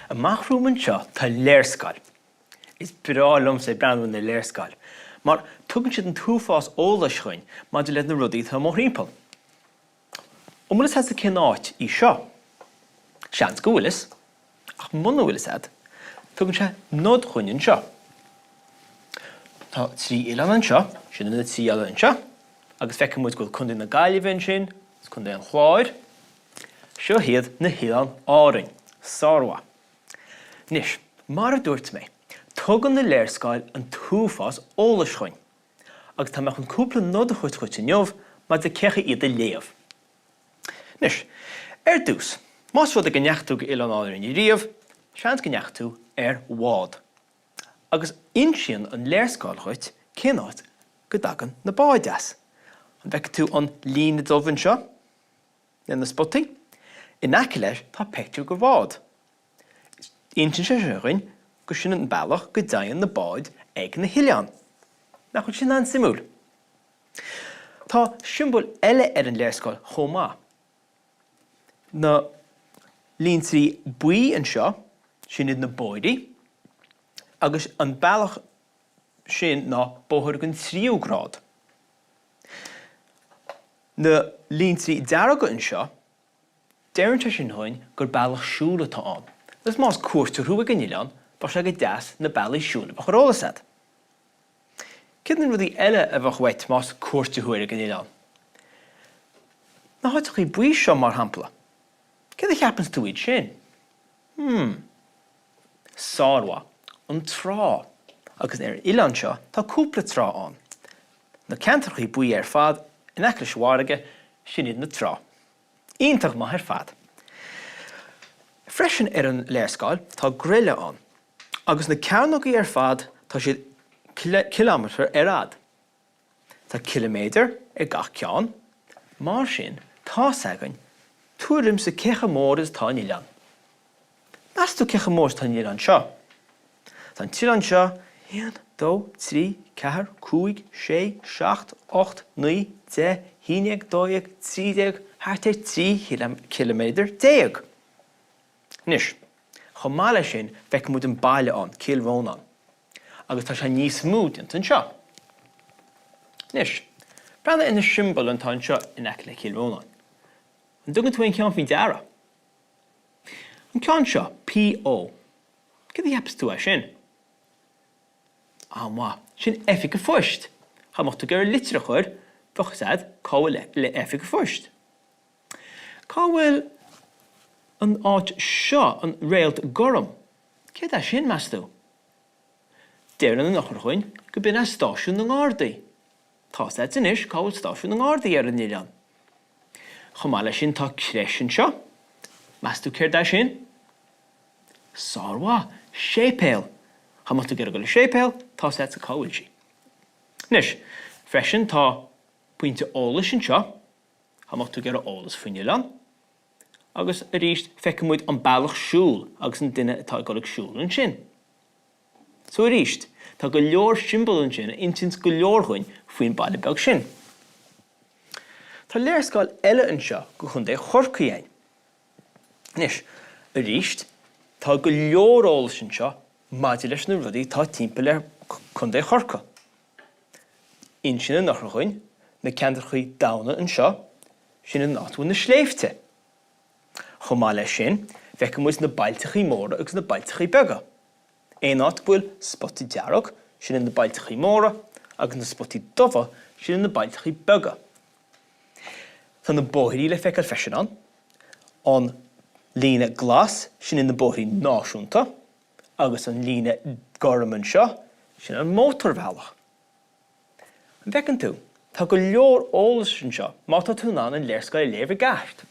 Een machrúman seo tá léirscail. Is brálum sé brandún na léirscail. Maar tugann siad an túfás óla schuin, maidir le na rudaí tá mór rimpel. Omlas has a cin áit í seo. Seans go bhfuilis, ach muna bhfuilis ad, tugann sé nod chuinn seo. Tá trí ilan an seo, sin na trí ilan an seo, agus feiceann muid go chun na gaiilehinn sin, chun an chláir. Seo hiad na hilan árainn, sárha. Nis, mar a dúirt mé, tugann na léirscail an túfás óla schuin, agus tá meach an cúpla nod a chuid chuid in jobh, mar de cecha iad a léamh. Nis, dús, más fud a gneachtú go ilan árainn I riamh, seans gneachtú wád. Agus insian an léirscail chuid, cinnáid go dagan na báideas. An bheice tú an lína dulhann seo, na spotaí, in aice leis tá pictiú go bhád. Intin sé seoin go sin an bailach go dagan na báid ag na hileán. Na chud sin an simúl. Tá simbol eile an léirscail chomá. Na línsaí buí an seo, sin iad na bóidaí, agus an bailach sin ná bóthir an 3 grád. Na línsaí dearga an seo, deirnta sin hain gur bailach siúla tá an. Is más cuairtear thuaig an ileán, bar se go deas na bailí siúla ba chorálasad. Cinan rudí eile a bheith weit más cuairtear thuaig an ileán. Na háiteach í buí seo mar hampla. Cad a cheapans tú iad sin? Sárha, an trá, agus ileán seo tá cúpla trá an. Na ceantarach í buí fad, in aice leis sin iad na trá. Ionintach má fad. Freisin an léirscail tá grille an, agus na ceannach fad tá siad kilometr ad. Tá kilometr gach ceann, mar sin tá sagan túrim sa cecha mór is tá ileán. Nas tú cecha mór tá ileán seo. Tá tileán seo 1, 2, 3, 4, 5, 6, 7, 8, 9, 10, 11, 12, 13, hart 3 kilometr 10. Nis, chomáile sin feic múid an baile an, cilmhón an, agus tá sé níos smúd an seo. Nis, brana ina simbol an tan seo in aice le cilmhón an. An dugan tú ein ceann faoin deara. An ceann seo, P.O. Cad heapas tú a sin? Má, sin effic a foist. Cha mocht tú gur litre chuir, fochasad, cáhfuil le effic a foist. Cáhfuil an áit seo an réalt gorum. Cad a sin meas tú? Déir an nachar chuin go bin a stáisiún na ngádaí. Tá sad san is cáhfuil stáisiún na ngádaí an ileán. Chomáile sin tá creisin seo. Meas tú céir da sin? Sárha, sépéal. Cha mocht tú gur go le sépéal, tá sad sa cáhfuil si. Nis, freisin tá puinte ólas sin seo. Cha mocht tú gur ólas faoin ileán. Agus a ríist feiceann muid an bailach siúl agus an duine atá goladh siúl an sin. So a ríist, tá go leor simbol an sin a intins go leor chuin faoin baile beag sin. Tá léirscail eile an seo go chun é chorcaí ein. Nis, a ríist, tá go leor ólas an seo maidir leis na rudaí tá timpeall chun é chorca. In sin an nachar chuin, na ceantarchaí damhna an seo, sin an náitú na sléifte. Chomáile sin, feiceann muid na bailteachí móra agus na bailteachí beaga. Ein áit bhfuil spotí dearg, sin na bailteachí móra, agus na spotí dofha, sin na bailteachí beaga. Tá na bóthaí le feiceáil freisin an líne glas, sin na bóthaí náisiúnta, agus an líne gorum an seo, sin an mótorbhealach. An bheiceann tú, tá go leor ólas sin seo, má tá tú ná an léirscail léamh gast.